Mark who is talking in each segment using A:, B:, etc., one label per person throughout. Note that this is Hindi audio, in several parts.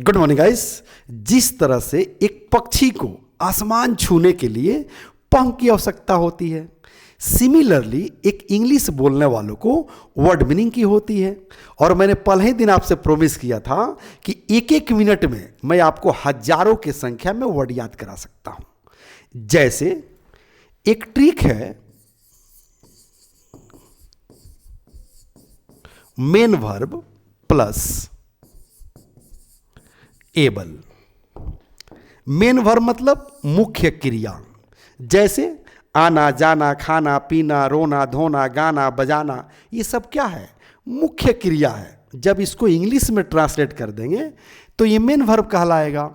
A: Good morning guys. जिस तरह से एक पक्षी को आसमान छूने के लिए पंख की आवश्यकता होती है, सिमिलरली एक इंग्लिश बोलने वालों को वर्ड मीनिंग की होती है। और मैंने पहले ही दिन आपसे प्रॉमिस किया था कि एक एक मिनट में मैं आपको हजारों की संख्या में वर्ड याद करा सकता हूं। जैसे एक ट्रिक है, main verb plus able. Main verb मतलब मुख्य क्रिया, जैसे आना जाना खाना पीना रोना धोना गाना बजाना, ये सब क्या है? मुख्य क्रिया है। जब इसको इंग्लिश में ट्रांसलेट कर देंगे तो ये मेन वर्ब कहलाएगा।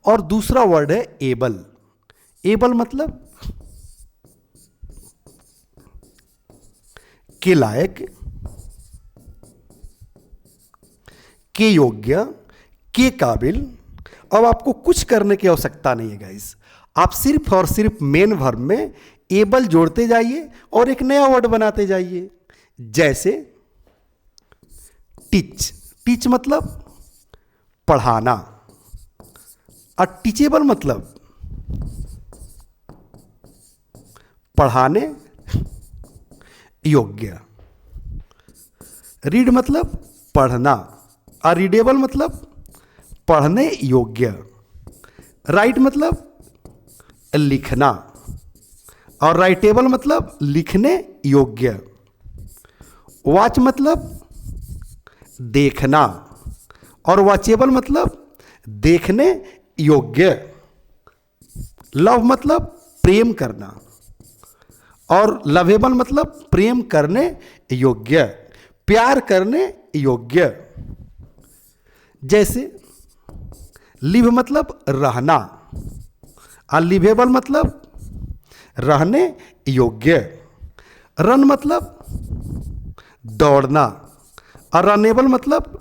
A: और दूसरा वर्ड है एबल। एबल मतलब के लायक, के योग्य, के काबिल। अब आपको कुछ करने की आवश्यकता नहीं है गाइस, आप सिर्फ और सिर्फ मेन वर्ब में एबल जोड़ते जाइए और एक नया वर्ड बनाते जाइए। जैसे टीच। टीच मतलब पढ़ाना, और टीचेबल मतलब पढ़ाने योग्य। रीड मतलब पढ़ना, और रीडेबल मतलब पढ़ने योग्य। राइट मतलब लिखना, और राइटेबल मतलब लिखने योग्य। वॉच मतलब देखना, और वॉचेबल मतलब देखने योग्य। लव मतलब प्रेम करना, और लवेबल मतलब प्रेम करने योग्य, प्यार करने योग्य। जैसे लिव मतलब रहना, और लिवेबल मतलब रहने योग्य। रन मतलब दौड़ना, और रनेबल मतलब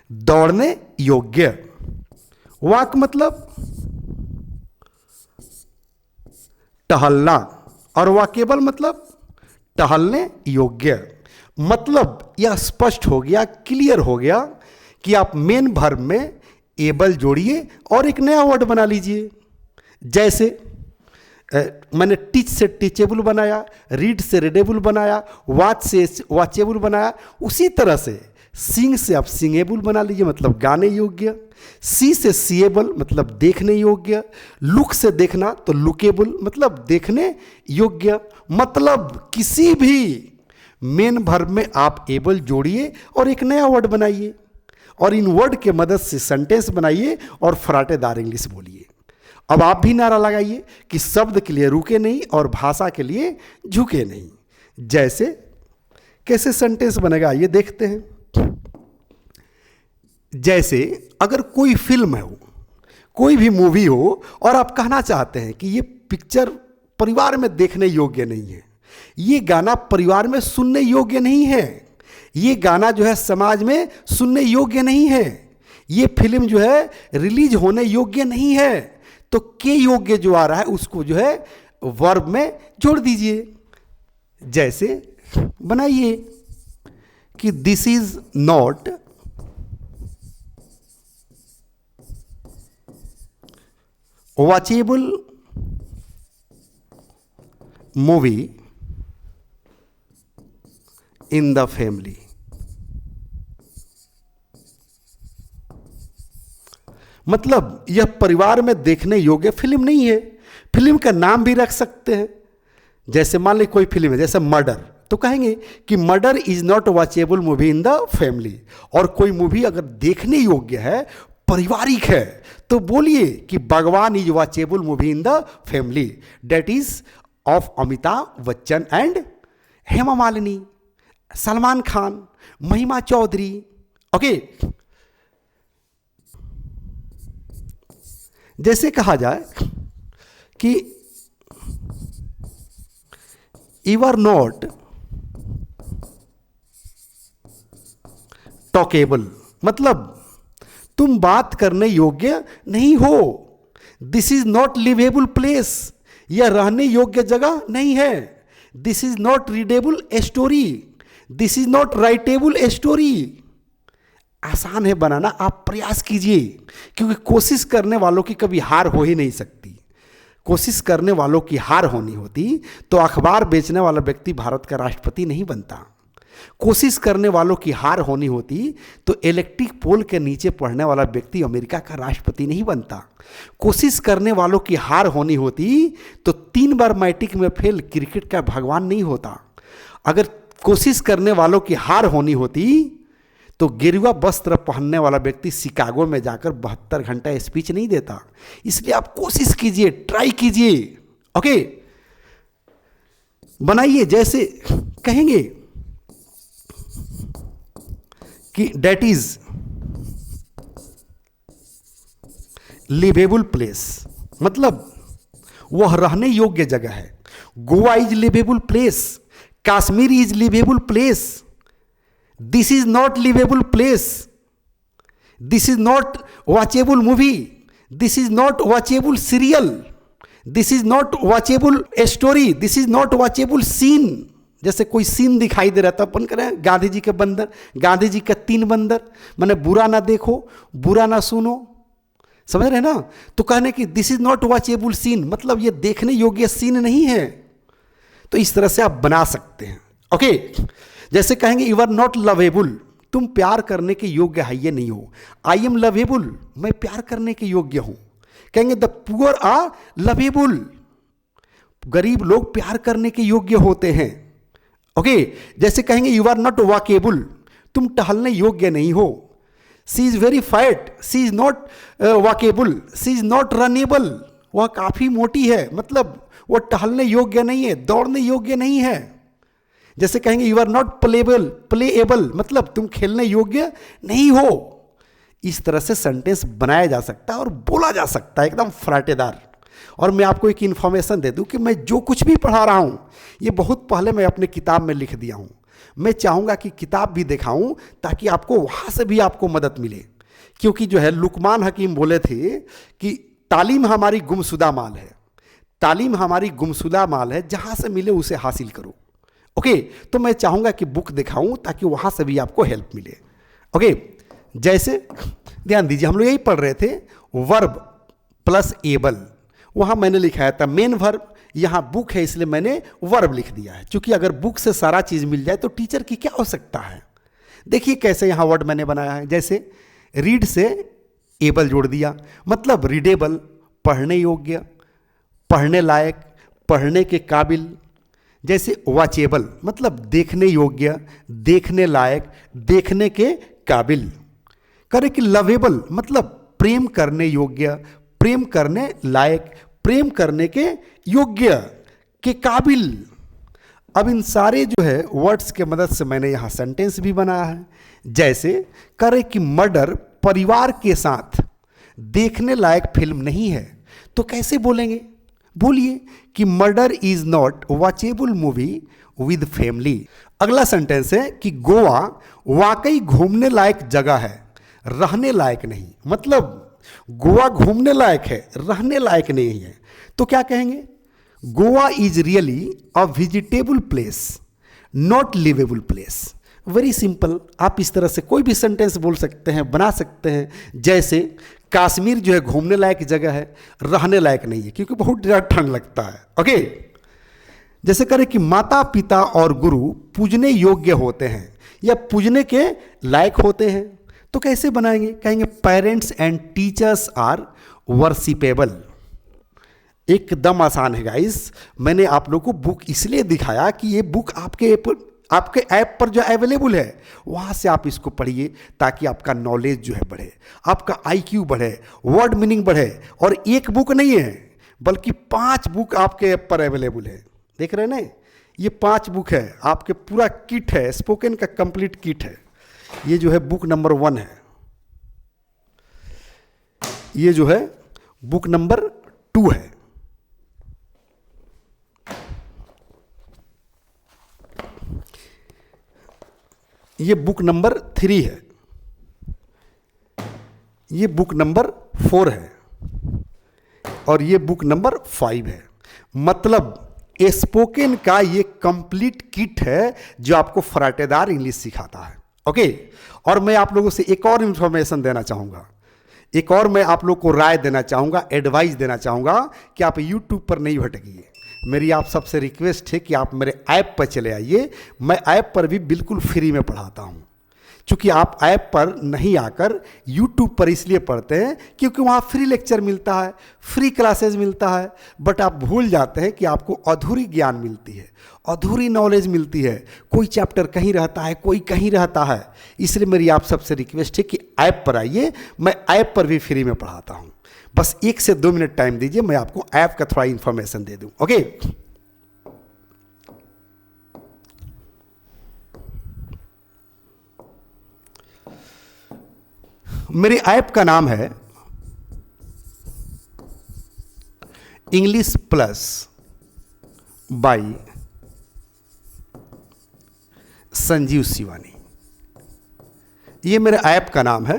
A: दौड़ने योग्य। वॉक मतलब टहलना, और वॉकेबल मतलब टहलने योग्य। मतलब यह स्पष्ट हो गया, क्लियर हो गया कि आप मेन वर्ब में एबल जोड़िए और एक नया वर्ड बना लीजिए। जैसे मैंने टीच से टीचेबल बनाया, रीड से रीडेबल बनाया, वॉच से वॉचेबल बनाया। उसी तरह से सिंग से आप सिंगेबल बना लीजिए, मतलब गाने योग्य। सी से सीएबल मतलब देखने योग्य। लुक से देखना तो लुकेबल मतलब देखने योग्य। मतलब किसी भी मेन वर्ब में आप एबल जोड़िए और एक नया वर्ड बनाइए, और इन वर्ड के मदद से सेंटेंस बनाइए और फराटेदार इंग्लिश बोलिए। अब आप भी नारा लगाइए कि शब्द के लिए रुके नहीं और भाषा के लिए झुके नहीं। जैसे कैसे सेंटेंस बनेगा ये देखते हैं। जैसे अगर कोई फिल्म हो, कोई भी मूवी हो, और आप कहना चाहते हैं कि ये पिक्चर परिवार में देखने योग्य नहीं है, ये गाना परिवार में सुनने योग्य नहीं है, ये गाना जो है समाज में सुनने योग्य नहीं है, ये फिल्म जो है रिलीज होने योग्य नहीं है, तो के योग्य जो आ रहा है उसको जो है वर्ब में जोड़ दीजिए। जैसे बनाइए कि this is not watchable movie in the family. मतलब यह परिवार में देखने योग्य फिल्म नहीं है। फिल्म का नाम भी रख सकते हैं। जैसे मान ली कोई फिल्म है जैसे मर्डर, तो कहेंगे कि murder is not watchable movie in the family. और कोई मूवी अगर देखने योग्य है, पारिवारिक है, तो बोलिए कि Baghban is watchable movie in the family, that is of Amitabh Bachchan and Hema Malini, Salman Khan, Mahima Chaudhry. Okay, जैसे कहा जाए कि यू आर नॉट टॉकेबल, मतलब तुम बात करने योग्य नहीं हो। This is not liveable place, यह रहने योग्य जगह नहीं है। This is not readable a story, this is not writable a story. आसान है बनाना, आप प्रयास कीजिए, क्योंकि कोशिश करने वालों की कभी हार हो ही नहीं सकती। कोशिश करने वालों की हार होनी होती तो अखबार बेचने वाला व्यक्ति भारत का राष्ट्रपति नहीं बनता। कोशिश करने वालों की हार होनी होती तो इलेक्ट्रिक पोल के नीचे पढ़ने वाला व्यक्ति अमेरिका का राष्ट्रपति नहीं बनता। कोशिश करने वालों की हार होनी होती तो 3 बार मैट्रिक में फेल क्रिकेट का भगवान नहीं होता। अगर कोशिश करने वालों की हार होनी होती तो गेरुआ वस्त्र पहनने वाला व्यक्ति शिकागो में जाकर 72 घंटा स्पीच नहीं देता। इसलिए आप कोशिश कीजिए, ट्राई कीजिए, ओके, बनाइए। जैसे कहेंगे कि डेट इज लिवेबल प्लेस, मतलब वह रहने योग्य जगह है। Goa is liveable place, Kashmir is liveable place, this is not liveable place, this is not watchable movie, this is not watchable serial, this is not watchable story, this is not watchable scene. जैसे कोई सीन दिखाई दे रहा था, अपन करें गांधी जी के बंदर, गांधी जी का 3 बंदर, मैंने बुरा ना देखो, बुरा ना सुनो, समझ रहे ना। तो कहने कि this is not watchable scene, मतलब ये देखने योग्य सीन नहीं है। तो इस तरह से आप बना सकते हैं, ओके। जैसे कहेंगे यू आर नॉट लवेबल, तुम प्यार करने के योग्य है ये नहीं हो। आई एम लवेबल, मैं प्यार करने के योग्य हूं। कहेंगे द पुअर आर लवेबल, गरीब लोग प्यार करने के योग्य होते हैं, ओके। जैसे कहेंगे यू आर नॉट वॉकेबल, तुम टहलने योग्य नहीं हो। She is very fat, she is not walkable, she is not runnable, वह काफी मोटी है, मतलब वह टहलने योग्य नहीं है, दौड़ने योग्य नहीं है। जैसे कहेंगे यू आर नॉट प्लेएबल, मतलब तुम खेलने योग्य नहीं हो। इस तरह से सेंटेंस बनाया जा सकता है और बोला जा सकता है एकदम फराटेदार। और मैं आपको एक इन्फॉर्मेशन दे दूं कि मैं जो कुछ भी पढ़ा रहा हूं ये बहुत पहले मैं अपने किताब में लिख दिया हूं। मैं चाहूंगा कि किताब भी दिखाऊं ताकि आपको वहां से भी आपको मदद मिले, क्योंकि जो है लुकमान हकीम बोले थे कि तालीम हमारी गुमशुदा माल है, तालीम हमारी गुमशुदा माल है, जहां से मिले उसे हासिल करो, ओके। तो मैं चाहूंगा कि बुक दिखाऊं ताकि वहां से भी आपको हेल्प मिले, ओके। जैसे ध्यान दीजिए, हम लोग यही पढ़ रहे थे वर्ब प्लस एबल, वहां मैंने लिखाया था मेन वर्ब, यहां बुक है इसलिए मैंने वर्ब लिख दिया है, क्योंकि अगर बुक से सारा चीज मिल जाए तो टीचर की क्या आवश्यकता है। देखिए कैसे यहां वर्ड मैंने बनाया है, जैसे रीड से एबल जोड़ दिया, मतलब रीडेबल, पढ़ने योग्य, पढ़ने लायक, पढ़ने के काबिल। जैसे वॉचेबल, मतलब देखने योग्य, देखने लायक, देखने के काबिल। करे कि लवेबल, मतलब प्रेम करने योग्य, प्रेम करने लायक, प्रेम करने के योग्य, के काबिल। अब इन सारे जो है वर्ड्स के मदद से मैंने यहां सेंटेंस भी बनाया है। जैसे करे कि मर्डर परिवार के साथ देखने लायक फिल्म नहीं है, तो कैसे बोलेंगे, बोलिए कि murder is not watchable movie with family. अगला सेंटेंस है कि गोवा वाकई घूमने लायक जगह है, रहने लायक नहीं, मतलब गोवा घूमने लायक है, रहने लायक नहीं है। तो क्या कहेंगे, Goa is really a visitable place not liveable place. Very simple, आप इस तरह से कोई भी सेंटेंस बोल सकते हैं, बना सकते हैं। जैसे कश्मीर जो है घूमने लायक जगह है, रहने लायक नहीं है क्योंकि बहुत ज़्यादा ठंड लगता है, ओके। जैसे करें कि माता पिता और गुरु पूजने योग्य होते हैं या पूजने के लायक होते हैं, तो कैसे बनाएंगे, कहेंगे parents and teachers are worshipable. एकदम आसान है गाइस। मैंने आप लोगों को बुक इसलिए दिखाया कि ये बुक आपके ऐप पर जो अवेलेबल है वहाँ से आप इसको पढ़िए ताकि आपका नॉलेज जो है बढ़े, आपका IQ बढ़े, वर्ड मीनिंग बढ़े। और एक बुक नहीं है बल्कि 5 बुक आपके ऐप पर अवेलेबल है, देख रहे हैं ना, ये 5 बुक है, आपके पूरा किट है, स्पोकन का कंप्लीट किट है। ये जो है बुक नंबर 1 है, ये जो है बुक नंबर 2 है, ये बुक नंबर 3 है, ये बुक नंबर 4 है और ये बुक नंबर 5 है। मतलब स्पोकन का ये कंप्लीट किट है जो आपको फराटेदार इंग्लिश सिखाता है, ओके। और मैं आप लोगों से एक और इंफॉर्मेशन देना चाहूँगा, एक और मैं आप लोग को राय देना चाहूँगा, एडवाइस देना चाहूँगा कि आप यूट्यूब पर नहीं भटकिए। मेरी आप सबसे रिक्वेस्ट है कि आप मेरे ऐप पर चले आइए। मैं ऐप पर भी बिल्कुल फ्री में पढ़ाता हूँ। क्योंकि आप ऐप पर नहीं आकर यूट्यूब पर इसलिए पढ़ते हैं क्योंकि वहाँ फ्री लेक्चर मिलता है, फ्री क्लासेस मिलता है, बट आप भूल जाते हैं कि आपको अधूरी ज्ञान मिलती है, अधूरी नॉलेज मिलती है। कोई चैप्टर कहीं रहता है, कोई कहीं रहता है। इसलिए मेरी आप सबसे रिक्वेस्ट है कि ऐप पर आइए। मैं ऐप पर भी फ्री में पढ़ाता हूँ। बस 1 से 2 मिनट टाइम दीजिए, मैं आपको ऐप का थोड़ा इन्फॉर्मेशन दे दूँ। ओके। मेरे ऐप का नाम है English plus by Sanjeev Shivani. ये मेरे ऐप का नाम है।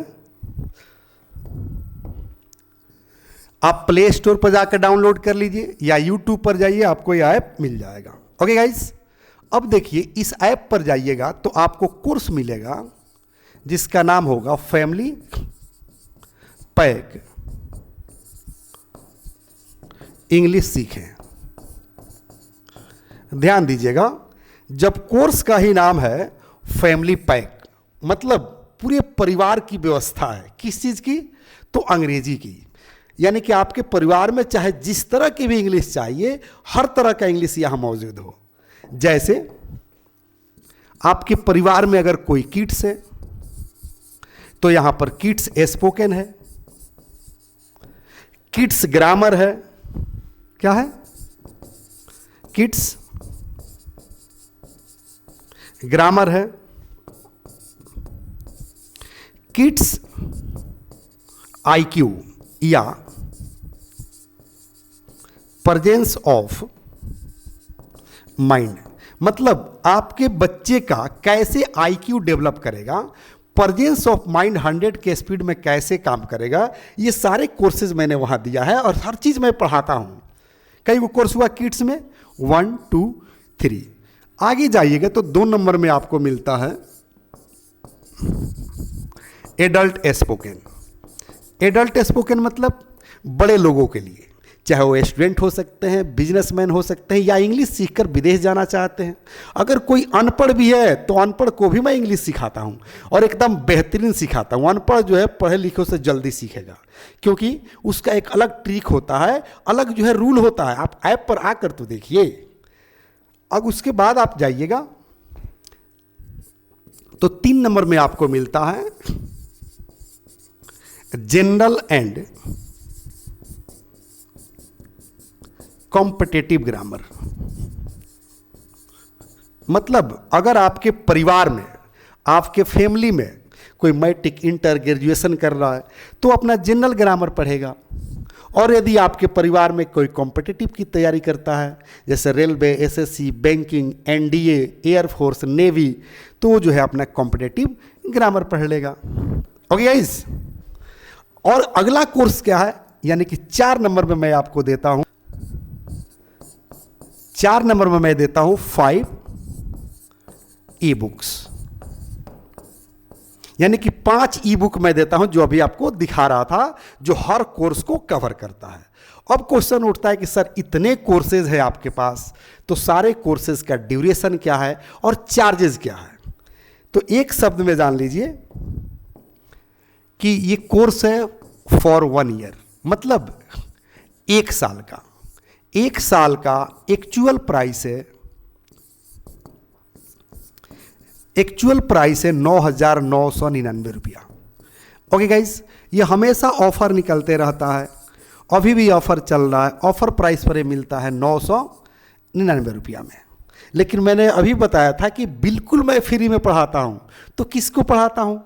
A: आप प्ले स्टोर पर जाकर डाउनलोड कर लीजिए या यूट्यूब पर जाइए, आपको ये ऐप मिल जाएगा। ओके गाइस, अब देखिए इस ऐप पर जाइएगा तो आपको कोर्स मिलेगा जिसका नाम होगा फैमिली पैक इंग्लिश सीखें। ध्यान दीजिएगा, जब कोर्स का ही नाम है फैमिली पैक, मतलब पूरे परिवार की व्यवस्था है। किस चीज़ की? तो अंग्रेजी की। यानी कि आपके परिवार में चाहे जिस तरह की भी इंग्लिश चाहिए, हर तरह का इंग्लिश यहां मौजूद हो। जैसे आपके परिवार में अगर कोई किड्स है तो यहां पर किड्स स्पोकन है, किड्स ग्रामर है। क्या है? किड्स ग्रामर है, किड्स आईक्यू या प्रेजेंस ऑफ माइंड, मतलब आपके बच्चे का कैसे आईक्यू डेवलप करेगा, प्रेजेंस ऑफ माइंड 100 के स्पीड में कैसे काम करेगा। ये सारे कोर्सेज मैंने वहां दिया है और हर चीज मैं पढ़ाता हूं। कई वो कोर्स हुआ किड्स में 1, 2, 3। आगे जाइएगा तो 2 नंबर में आपको मिलता है एडल्ट स्पोकन। एडल्ट स्पोकन मतलब बड़े लोगों के लिए, चाहे वो स्टूडेंट हो सकते हैं, बिजनेसमैन हो सकते हैं, या इंग्लिश सीखकर विदेश जाना चाहते हैं। अगर कोई अनपढ़ भी है तो अनपढ़ को भी मैं इंग्लिश सिखाता हूं और एकदम बेहतरीन सिखाता हूं। अनपढ़ जो है पढ़े लिखे से जल्दी सीखेगा, क्योंकि उसका एक अलग ट्रिक होता है, अलग जो है रूल होता है। आप ऐप पर आकर तो देखिए। अब उसके बाद आप जाइएगा तो 3 नंबर में आपको मिलता है जनरल एंड कॉम्पिटिटिव ग्रामर। मतलब अगर आपके परिवार में, आपके फैमिली में कोई मैट्रिक, इंटर, ग्रेजुएशन कर रहा है तो अपना जनरल ग्रामर पढ़ेगा। और यदि आपके परिवार में कोई कॉम्पिटिटिव की तैयारी करता है, जैसे railway, SSC, banking, NDA, air force, navy, तो वो जो है अपना कॉम्पिटिटिव ग्रामर पढ़ लेगा। ओके गाइस, और अगला कोर्स क्या है, यानी कि 4 नंबर में मैं आपको देता हूं, 4 नंबर में मैं देता हूं 5 ई बुक्स। यानी कि 5 ई बुक मैं देता हूं, जो अभी आपको दिखा रहा था, जो हर कोर्स को कवर करता है। अब क्वेश्चन उठता है कि सर इतने कोर्सेज है आपके पास, तो सारे कोर्सेज का ड्यूरेशन क्या है और चार्जेस क्या है? तो एक शब्द में जान लीजिए कि ये कोर्स है फॉर 1 ईयर, मतलब 1 साल का। 1 साल का एक्चुअल प्राइस है, एक्चुअल प्राइस है 9,999 रुपया। ओके गाइस, ये हमेशा ऑफर निकलते रहता है, अभी भी ऑफर चल रहा है। ऑफर प्राइस पर ये मिलता है 999 रुपया में। लेकिन मैंने अभी बताया था कि बिल्कुल मैं फ्री में पढ़ाता हूँ। तो किसको पढ़ाता हूँ?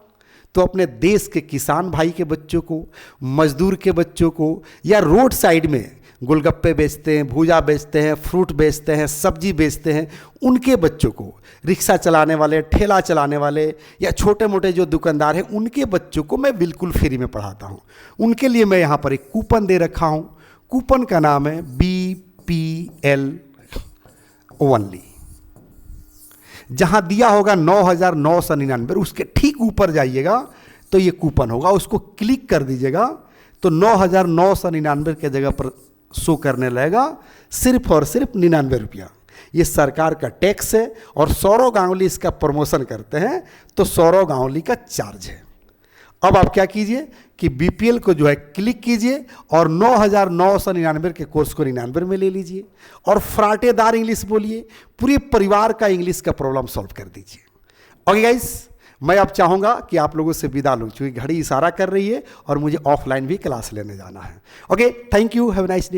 A: तो अपने देश के किसान भाई के बच्चों को, मजदूर के बच्चों को, या रोड साइड में गोलगप्पे बेचते हैं, भूजा बेचते हैं, फ्रूट बेचते हैं, सब्जी बेचते हैं, उनके बच्चों को, रिक्शा चलाने वाले, ठेला चलाने वाले, या छोटे मोटे जो दुकानदार हैं, उनके बच्चों को मैं बिल्कुल फ्री में पढ़ाता हूँ। उनके लिए मैं यहाँ पर एक कूपन दे रखा हूँ। कूपन का नाम है BPL ओनली। जहां दिया होगा 9,999 उसके ठीक ऊपर जाइएगा तो ये कूपन होगा, उसको क्लिक कर दीजिएगा तो 9,999 के जगह पर शो करने लगेगा सिर्फ और सिर्फ 99 रुपया। ये सरकार का टैक्स है और सौरव गांगुली इसका प्रमोशन करते हैं तो सौरव गांगुली का चार्ज है। अब आप क्या कीजिए कि बीपीएल को जो है क्लिक कीजिए और 9,999 के कोर्स को 99 में ले लीजिए और फराटेदार इंग्लिश बोलिए, पूरे परिवार का इंग्लिश का प्रॉब्लम सॉल्व कर दीजिए। ओके गाइस, मैं अब चाहूँगा कि आप लोगों से विदा लूँ क्योंकि घड़ी इशारा कर रही है और मुझे ऑफलाइन भी क्लास लेने जाना है। Okay, thank you, have a nice day.